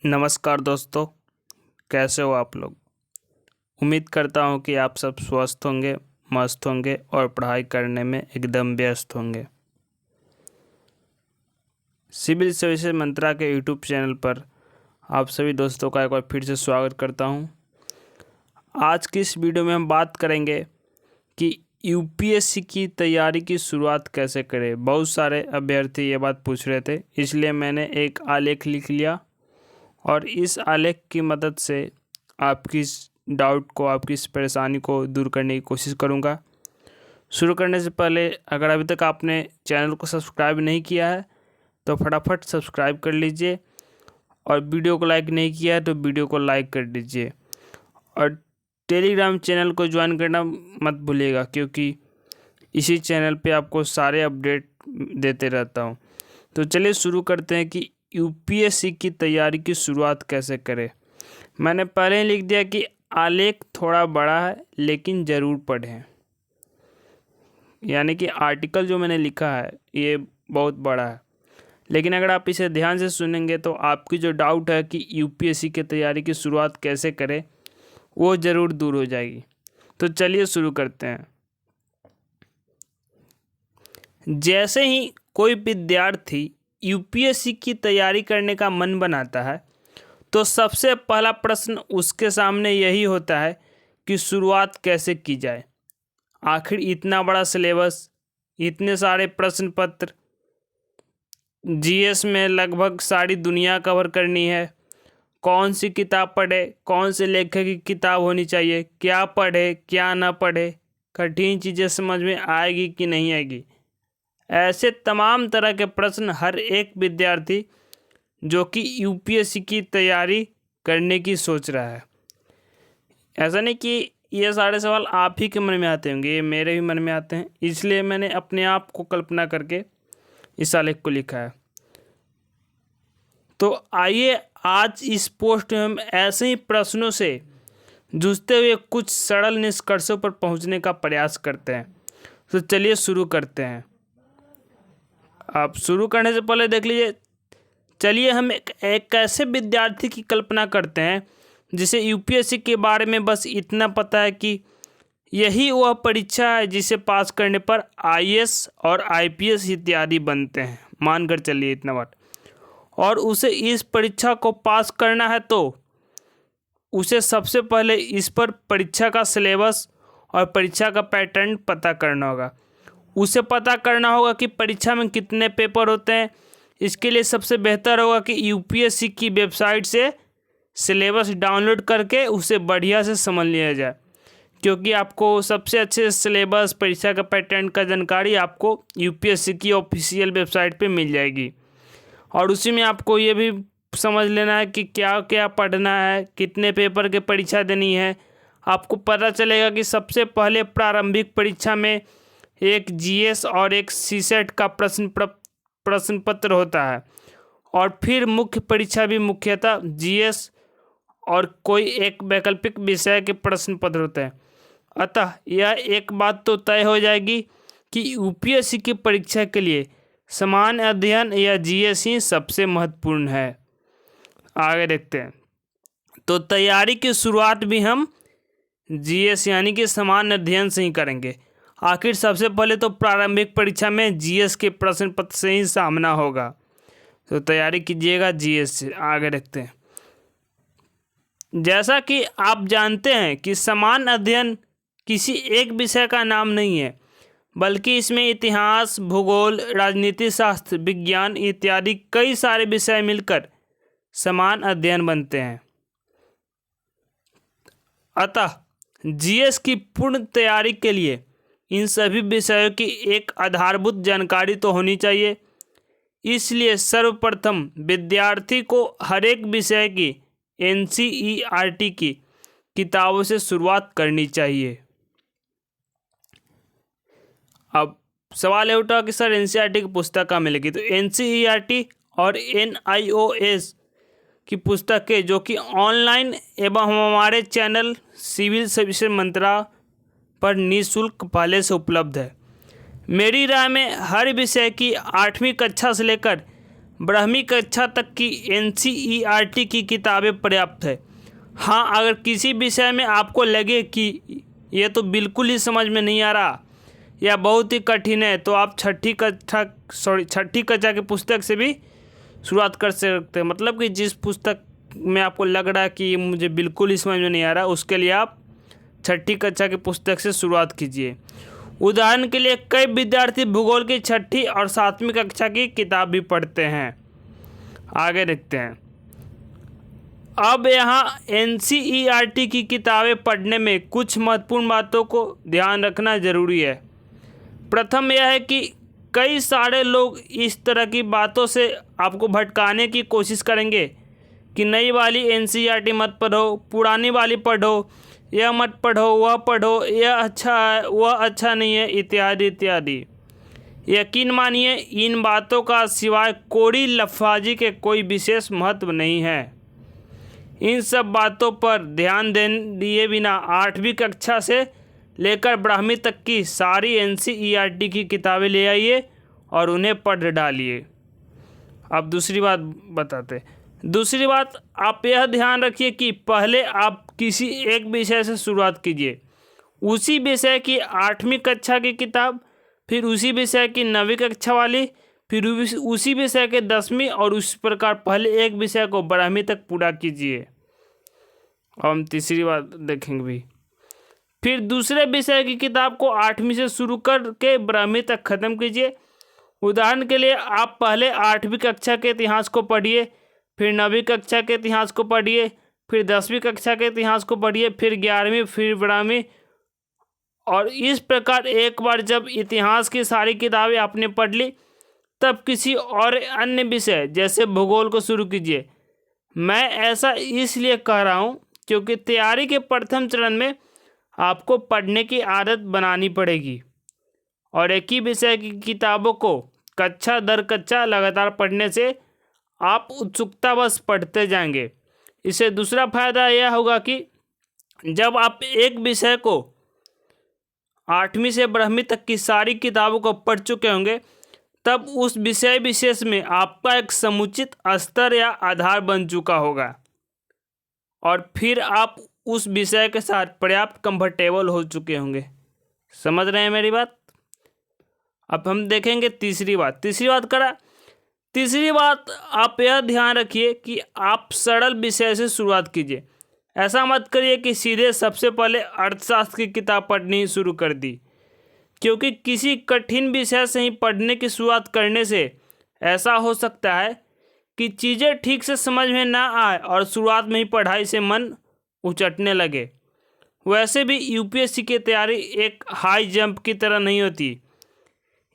नमस्कार दोस्तों, कैसे हो आप लोग। उम्मीद करता हूँ कि आप सब स्वस्थ होंगे, मस्त होंगे और पढ़ाई करने में एकदम व्यस्त होंगे। सिविल सर्विसेज मंत्रा के यूट्यूब चैनल पर आप सभी दोस्तों का एक बार फिर से स्वागत करता हूँ। आज की इस वीडियो में हम बात करेंगे कि यूपीएससी की तैयारी की शुरुआत कैसे करें। बहुत सारे अभ्यर्थी ये बात पूछ रहे थे, इसलिए मैंने एक आलेख लिख लिया और इस आलेख की मदद से आपकी इस डाउट को, आपकी इस परेशानी को दूर करने की कोशिश करूंगा। शुरू करने से पहले अगर अभी तक आपने चैनल को सब्सक्राइब नहीं किया है तो फटाफट सब्सक्राइब कर लीजिए, और वीडियो को लाइक नहीं किया है तो वीडियो को लाइक कर दीजिए, और टेलीग्राम चैनल को ज्वाइन करना मत भूलिएगा, क्योंकि इसी चैनल पे आपको सारे अपडेट देते रहता हूँ। तो चलिए शुरू करते हैं कि यूपीएससी की तैयारी की शुरुआत कैसे करें। मैंने पहले ही लिख दिया कि आलेख थोड़ा बड़ा है लेकिन ज़रूर पढ़ें, यानी कि आर्टिकल जो मैंने लिखा है ये बहुत बड़ा है, लेकिन अगर आप इसे ध्यान से सुनेंगे तो आपकी जो डाउट है कि यूपीएससी की तैयारी की शुरुआत कैसे करें वो ज़रूर दूर हो जाएगी। तो चलिए शुरू करते हैं। जैसे ही कोई विद्यार्थी यूपीएससी की तैयारी करने का मन बनाता है तो सबसे पहला प्रश्न उसके सामने यही होता है कि शुरुआत कैसे की जाए। आखिर इतना बड़ा सिलेबस, इतने सारे प्रश्न पत्र, जीएस में लगभग सारी दुनिया कवर करनी है, कौन सी किताब पढ़े, कौन से लेखक की किताब होनी चाहिए, क्या पढ़े क्या ना पढ़े, कठिन चीज़ें समझ में आएगी कि नहीं आएगी, ऐसे तमाम तरह के प्रश्न हर एक विद्यार्थी जो कि यूपीएससी की तैयारी करने की सोच रहा है। ऐसा नहीं कि ये सारे सवाल आप ही के मन में आते होंगे, ये मेरे भी मन में आते हैं, इसलिए मैंने अपने आप को कल्पना करके इस आलेख को लिखा है। तो आइए आज इस पोस्ट में हम ऐसे ही प्रश्नों से जूझते हुए कुछ सरल निष्कर्षों पर पहुंचने का प्रयास करते हैं। तो चलिए शुरू करते हैं। आप शुरू करने से पहले देख लीजिए, चलिए हम एक ऐसे विद्यार्थी की कल्पना करते हैं जिसे यूपीएससी के बारे में बस इतना पता है कि यही वह परीक्षा है जिसे पास करने पर आईएएस और आईपीएस इत्यादि बनते हैं। मानकर चलिए इतना बात, और उसे इस परीक्षा को पास करना है तो उसे सबसे पहले इस पर परीक्षा का सिलेबस और परीक्षा का पैटर्न पता करना होगा। उसे पता करना होगा कि परीक्षा में कितने पेपर होते हैं। इसके लिए सबसे बेहतर होगा कि यूपीएससी की वेबसाइट से सिलेबस डाउनलोड करके उसे बढ़िया से समझ लिया जाए, क्योंकि आपको सबसे अच्छे सिलेबस, परीक्षा का पैटर्न का जानकारी आपको यूपीएससी की ऑफिशियल वेबसाइट पे मिल जाएगी। और उसी में आपको ये भी समझ लेना है कि क्या क्या पढ़ना है, कितने पेपर के परीक्षा देनी है। आपको पता चलेगा कि सबसे पहले प्रारंभिक परीक्षा में एक जीएस और एक सीसेट का प्रश्न पत्र होता है, और फिर मुख्य परीक्षा भी मुख्यतः जीएस और कोई एक वैकल्पिक विषय के प्रश्न पत्र होते हैं। अतः यह एक बात तो तय हो जाएगी कि यूपीएससी की परीक्षा के लिए सामान्य अध्ययन या जीएस ही सबसे महत्वपूर्ण है। आगे देखते हैं। तो तैयारी की शुरुआत भी हम जीएस यानी कि सामान्य अध्ययन से ही करेंगे। आखिर सबसे पहले तो प्रारंभिक परीक्षा में जीएस के प्रश्न पत्र से ही सामना होगा, तो तैयारी कीजिएगा जीएस से। आगे देखते हैं। जैसा कि आप जानते हैं कि सामान्य अध्ययन किसी एक विषय का नाम नहीं है, बल्कि इसमें इतिहास, भूगोल, राजनीति शास्त्र, विज्ञान इत्यादि कई सारे विषय मिलकर सामान्य अध्ययन बनते हैं। अतः जीएस की पूर्ण तैयारी के लिए इन सभी विषयों की एक आधारभूत जानकारी तो होनी चाहिए। इसलिए सर्वप्रथम विद्यार्थी को हर एक विषय की एनसीईआरटी की किताबों से शुरुआत करनी चाहिए। अब सवाल ये उठा कि सर एनसीईआरटी की पुस्तक कहाँ मिलेगी। तो एनसीईआरटी और एनआईओएस की पुस्तकें जो कि ऑनलाइन एवं हमारे चैनल सिविल सर्विसेज मंत्रा पर निःशुल्क पहले से उपलब्ध है। मेरी राय में हर विषय की 8वीं कक्षा से लेकर 12वीं कक्षा तक की NCERT की किताबें पर्याप्त है। हाँ, अगर किसी विषय में आपको लगे कि ये तो बिल्कुल ही समझ में नहीं आ रहा या बहुत ही कठिन है, तो आप छठी कक्षा की पुस्तक से भी शुरुआत कर सकते हैं। मतलब कि जिस पुस्तक में आपको लग रहा है कि ये मुझे बिल्कुल ही समझ में नहीं आ रहा, उसके लिए आप छठी कक्षा की पुस्तक से शुरुआत कीजिए। उदाहरण के लिए कई विद्यार्थी भूगोल की छठी और 7वीं कक्षा की किताब भी पढ़ते हैं। आगे देखते हैं। अब यहाँ NCERT की किताबें पढ़ने में कुछ महत्वपूर्ण बातों को ध्यान रखना ज़रूरी है। प्रथम यह है कि कई सारे लोग इस तरह की बातों से आपको भटकाने की कोशिश करेंगे कि नई वाली NCERT मत पढ़ो, पुरानी वाली पढ़ो, यह मत पढ़ो, वह पढ़ो, यह अच्छा है, वह अच्छा नहीं है, इत्यादि इत्यादि। यकीन मानिए, इन बातों का सिवाय कोरी लफाजी के कोई विशेष महत्व नहीं है। इन सब बातों पर ध्यान दिए बिना 8वीं कक्षा से लेकर 12वीं तक की सारी NCERT की किताबें ले आइए और उन्हें पढ़ डालिए। अब दूसरी बात बताते। दूसरी बात, आप यह ध्यान रखिए कि पहले आप किसी एक विषय से शुरुआत कीजिए। उसी विषय की 8वीं कक्षा की किताब, फिर उसी विषय की 9वीं कक्षा वाली, फिर उसी विषय के 10वीं, और उस प्रकार पहले एक विषय को 12वीं तक पूरा कीजिए। और हम तीसरी बात देखेंगे भी। फिर दूसरे विषय की किताब को 8वीं से शुरू करके 12वीं तक ख़त्म कीजिए। उदाहरण के लिए आप पहले 8वीं कक्षा के इतिहास को पढ़िए, फिर 9वीं कक्षा के इतिहास को पढ़िए, फिर 10वीं कक्षा के इतिहास को पढ़िए, फिर 11वीं, फिर 12वीं, और इस प्रकार एक बार जब इतिहास की सारी किताबें आपने पढ़ ली, तब किसी और अन्य विषय जैसे भूगोल को शुरू कीजिए। मैं ऐसा इसलिए कह रहा हूँ क्योंकि तैयारी के प्रथम चरण में आपको पढ़ने की आदत बनानी पड़ेगी, और एक ही विषय की किताबों को कक्षा दर कक्षा लगातार पढ़ने से आप उत्सुकतावश पढ़ते जाएंगे। इससे दूसरा फायदा यह होगा कि जब आप एक विषय को 8वीं से 12वीं तक की सारी किताबों को पढ़ चुके होंगे, तब उस विषय विशेष में आपका एक समुचित स्तर या आधार बन चुका होगा, और फिर आप उस विषय के साथ पर्याप्त कंफर्टेबल हो चुके होंगे। समझ रहे हैं मेरी बात? अब हम देखेंगे तीसरी बात। तीसरी बात, आप यह ध्यान रखिए कि आप सरल विषय से शुरुआत कीजिए। ऐसा मत करिए कि सीधे सबसे पहले अर्थशास्त्र की किताब पढ़नी शुरू कर दी, क्योंकि किसी कठिन विषय से ही पढ़ने की शुरुआत करने से ऐसा हो सकता है कि चीज़ें ठीक से समझ में ना आए और शुरुआत में ही पढ़ाई से मन उचटने लगे। वैसे भी UPSC की तैयारी एक हाई जंप की तरह नहीं होती,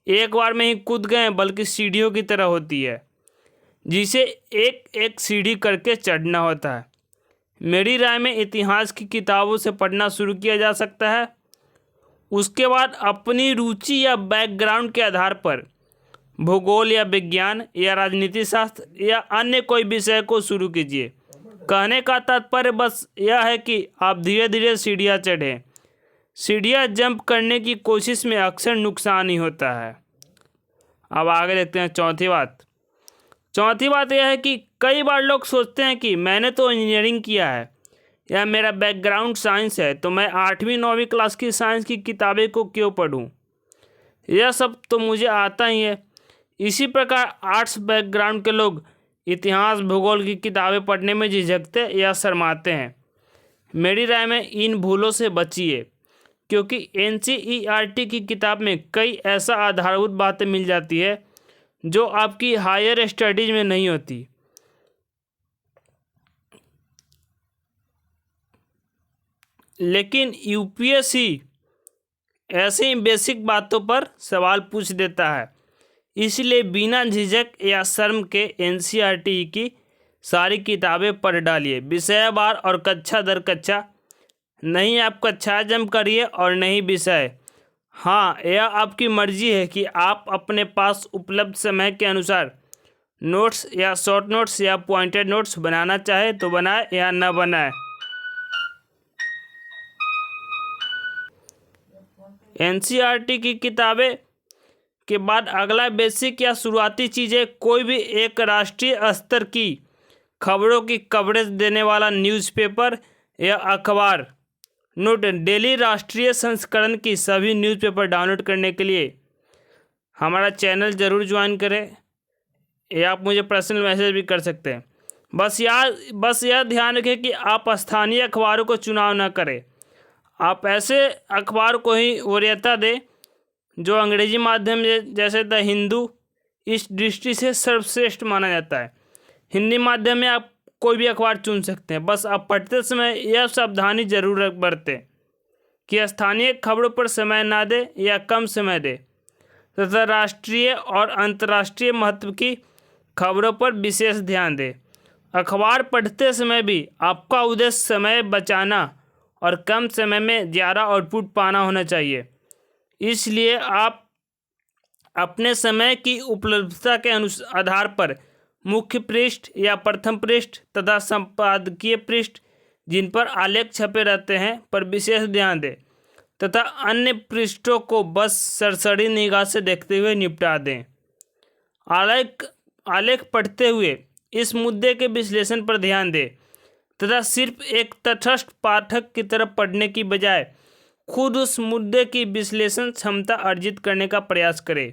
एक बार में ही कूद गए, बल्कि सीढ़ियों की तरह होती है, जिसे एक एक सीढ़ी करके चढ़ना होता है। मेरी राय में इतिहास की किताबों से पढ़ना शुरू किया जा सकता है। उसके बाद अपनी रुचि या बैकग्राउंड के आधार पर भूगोल या विज्ञान या राजनीति शास्त्र या अन्य कोई विषय को शुरू कीजिए। कहने का तात्पर्य बस यह है कि आप धीरे धीरे सीढ़ियाँ चढ़ें। सीढ़ियाँ जंप करने की कोशिश में अक्सर नुकसान ही होता है। अब आगे देखते हैं चौथी बात यह है कि कई बार लोग सोचते हैं कि मैंने तो इंजीनियरिंग किया है या मेरा बैकग्राउंड साइंस है, तो मैं 8वीं 9वीं क्लास की साइंस की किताबें को क्यों पढूं? यह सब तो मुझे आता ही है। इसी प्रकार आर्ट्स बैकग्राउंड के लोग इतिहास भूगोल की किताबें पढ़ने में झिझकते या शर्माते हैं। मेरी राय में इन भूलों से बचिए, क्योंकि NCERT की किताब में कई ऐसा आधारभूत बातें मिल जाती है जो आपकी हायर स्टडीज में नहीं होती। लेकिन UPSC ऐसे ही बेसिक बातों पर सवाल पूछ देता है, इसलिए बिना झिझक या शर्म के NCERT की सारी किताबें पढ़ डालिए, विषयवार और कक्षा दर कक्षा। नहीं आप कक्षा जंप करिए और नहीं विषय। हाँ, यह आपकी मर्जी है कि आप अपने पास उपलब्ध समय के अनुसार नोट्स या शॉर्ट नोट्स या पॉइंटेड नोट्स बनाना चाहे तो बनाए या न बनाए। NCERT की किताबें के बाद अगला बेसिक या शुरुआती चीज़ है कोई भी एक राष्ट्रीय स्तर की खबरों की कवरेज देने वाला न्यूज़पेपर या अखबार। नोट, डेली राष्ट्रीय संस्करण की सभी न्यूज़पेपर डाउनलोड करने के लिए हमारा चैनल ज़रूर ज्वाइन करें, या आप मुझे पर्सनल मैसेज भी कर सकते हैं। बस यह ध्यान रखें कि आप स्थानीय अखबारों को चुनाव न करें। आप ऐसे अखबार को ही वरीयता दें जो अंग्रेजी माध्यम जैसे द हिंदू इस दृष्टि से सर्वश्रेष्ठ माना जाता है। हिंदी माध्यम में आप कोई भी अखबार चुन सकते हैं। बस आप पढ़ते समय यह सावधानी जरूर बरतें कि स्थानीय खबरों पर समय ना दें या कम समय दें तथा राष्ट्रीय और अंतर्राष्ट्रीय महत्व की खबरों पर विशेष ध्यान दें। अखबार पढ़ते समय भी आपका उद्देश्य समय बचाना और कम समय में ज़्यादा आउटपुट पाना होना चाहिए। इसलिए आप अपने समय की उपलब्धता के आधार पर मुख्य पृष्ठ या प्रथम पृष्ठ तथा संपादकीय पृष्ठ जिन पर आलेख छपे रहते हैं पर विशेष ध्यान दें तथा अन्य पृष्ठों को बस सरसरी निगाह से देखते हुए निपटा दें। आलेख पढ़ते हुए इस मुद्दे के विश्लेषण पर ध्यान दें तथा सिर्फ एक तटस्थ पाठक की तरफ पढ़ने की बजाय खुद उस मुद्दे की विश्लेषण क्षमता अर्जित करने का प्रयास करें।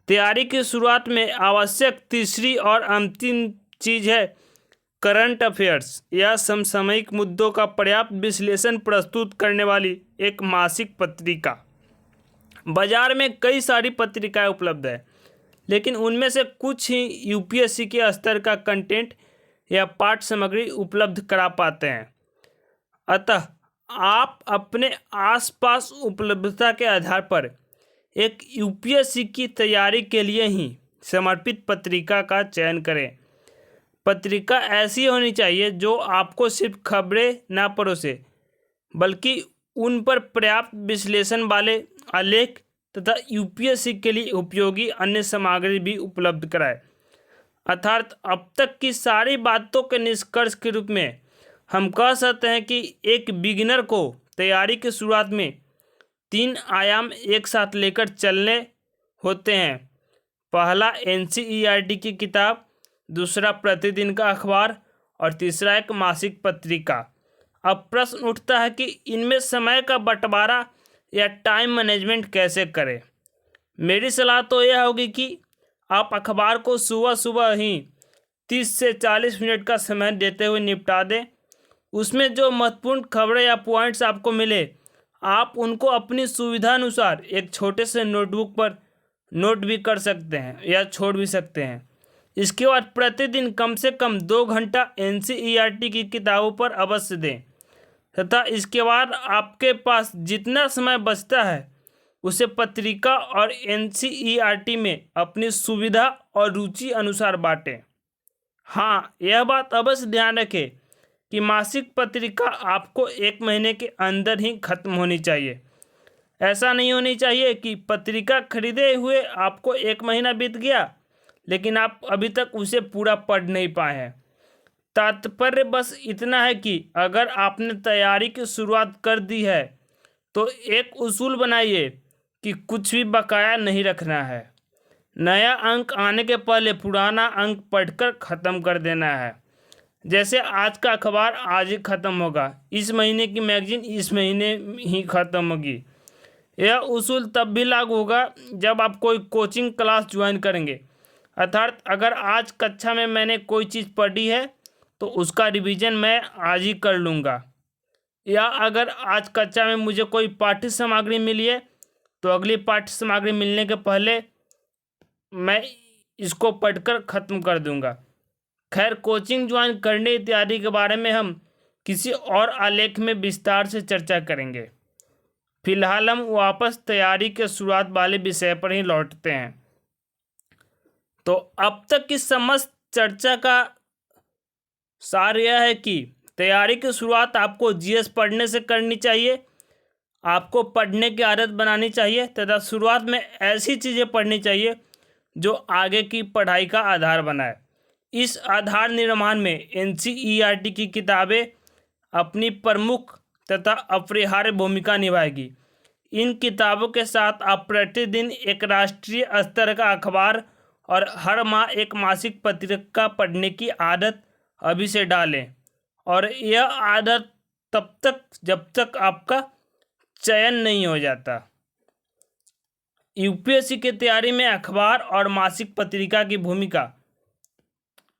तैयारी की शुरुआत में आवश्यक तीसरी और अंतिम चीज़ है करंट अफेयर्स या समसामयिक मुद्दों का पर्याप्त विश्लेषण प्रस्तुत करने वाली एक मासिक पत्रिका। बाजार में कई सारी पत्रिकाएं उपलब्ध है, लेकिन उनमें से कुछ ही यूपीएससी के स्तर का कंटेंट या पाठ सामग्री उपलब्ध करा पाते हैं। अतः आप अपने आसपास उपलब्धता के आधार पर एक यूपीएससी की तैयारी के लिए ही समर्पित पत्रिका का चयन करें। पत्रिका ऐसी होनी चाहिए जो आपको सिर्फ खबरें ना परोसे, बल्कि उन पर पर्याप्त विश्लेषण वाले आलेख तथा यूपीएससी के लिए उपयोगी अन्य सामग्री भी उपलब्ध कराए। अर्थात अब तक की सारी बातों के निष्कर्ष के रूप में हम कह सकते हैं कि एक बिगिनर को तैयारी की शुरुआत में 3 आयाम एक साथ लेकर चलने होते हैं। पहला एनसीईआरटी की किताब, दूसरा प्रतिदिन का अखबार और तीसरा एक मासिक पत्रिका। अब प्रश्न उठता है कि इनमें समय का बंटवारा या टाइम मैनेजमेंट कैसे करें। मेरी सलाह तो यह होगी कि आप अखबार को सुबह सुबह ही 30 से 40 मिनट का समय देते हुए निपटा दें। उसमें जो महत्वपूर्ण खबरें या पॉइंट्स आपको मिले आप उनको अपनी सुविधा अनुसार एक छोटे से नोटबुक पर नोट भी कर सकते हैं या छोड़ भी सकते हैं। इसके बाद प्रतिदिन कम से कम 2 घंटा एनसीईआरटी की किताबों पर अवश्य दें तथा इसके बाद आपके पास जितना समय बचता है उसे पत्रिका और एनसीईआरटी में अपनी सुविधा और रुचि अनुसार बांटें। हाँ, यह बात अवश्य ध्यान रखें कि मासिक पत्रिका आपको 1 महीने के अंदर ही खत्म होनी चाहिए। ऐसा नहीं होनी चाहिए कि पत्रिका खरीदे हुए आपको 1 महीना बीत गया लेकिन आप अभी तक उसे पूरा पढ़ नहीं पाए हैं। तात्पर्य बस इतना है कि अगर आपने तैयारी की शुरुआत कर दी है तो एक उसूल बनाइए कि कुछ भी बकाया नहीं रखना है। नया अंक आने के पहले पुराना अंक पढ़कर ख़त्म कर देना है। जैसे आज का अखबार आज ही ख़त्म होगा, इस महीने की मैगजीन इस महीने ही ख़त्म होगी। यह उसूल तब भी लागू होगा जब आप कोई कोचिंग क्लास ज्वाइन करेंगे। अर्थात अगर आज कक्षा में मैंने कोई चीज़ पढ़ी है तो उसका रिवीजन मैं आज ही कर लूँगा, या अगर आज कक्षा में मुझे कोई पाठ्य सामग्री मिली है तो अगली पाठ्य सामग्री मिलने के पहले मैं इसको पढ़कर ख़त्म कर दूँगा। खैर, कोचिंग ज्वाइन करने इत्यादि के बारे में हम किसी और आलेख में विस्तार से चर्चा करेंगे। फिलहाल हम वापस तैयारी के शुरुआत वाले विषय पर ही लौटते हैं। तो अब तक की समस्त चर्चा का सार यह है कि तैयारी की शुरुआत आपको जीएस पढ़ने से करनी चाहिए। आपको पढ़ने की आदत बनानी चाहिए तथा शुरुआत में ऐसी चीज़ें पढ़नी चाहिए जो आगे की पढ़ाई का आधार बनाए। इस आधार निर्माण में एनसीईआरटी की किताबें अपनी प्रमुख तथा अपरिहार्य भूमिका निभाएगी। इन किताबों के साथ आप प्रतिदिन एक राष्ट्रीय स्तर का अखबार और हर माह एक मासिक पत्रिका पढ़ने की आदत अभी से डालें। और यह आदत तब तक जब तक आपका चयन नहीं हो जाता। यूपीएससी की तैयारी में अखबार और मासिक पत्रिका की भूमिका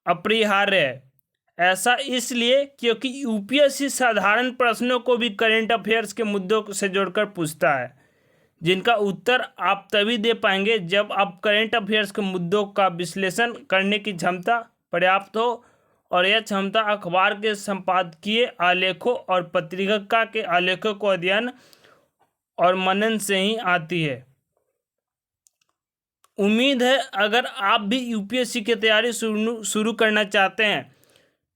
अपरिहार्य है। ऐसा इसलिए क्योंकि यूपीएससी साधारण प्रश्नों को भी करंट अफेयर्स के मुद्दों से जोड़कर पूछता है, जिनका उत्तर आप तभी दे पाएंगे जब आप करंट अफेयर्स के मुद्दों का विश्लेषण करने की क्षमता पर्याप्त हो। और यह क्षमता अखबार के संपादकीय आलेखों और पत्रिका के आलेखों को अध्ययन और मनन से ही आती है। उम्मीद है अगर आप भी यूपीएससी की तैयारी शुरू करना चाहते हैं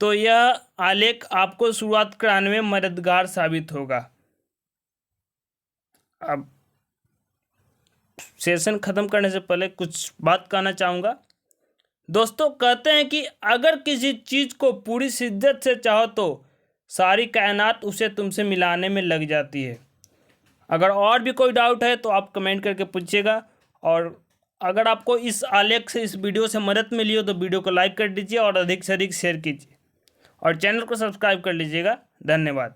तो यह आलेख आपको शुरुआत कराने में मददगार साबित होगा। अब सेशन खत्म करने से पहले कुछ बात कहना चाहूँगा। दोस्तों, कहते हैं कि अगर किसी चीज़ को पूरी शिद्दत से चाहो तो सारी कायनात उसे तुमसे मिलाने में लग जाती है। अगर और भी कोई डाउट है तो आप कमेंट करके पूछिएगा। और अगर आपको इस आलेख से, इस वीडियो से मदद मिली हो तो वीडियो को लाइक कर दीजिए और अधिक से अधिक शेयर कीजिए और चैनल को सब्सक्राइब कर लीजिएगा। धन्यवाद।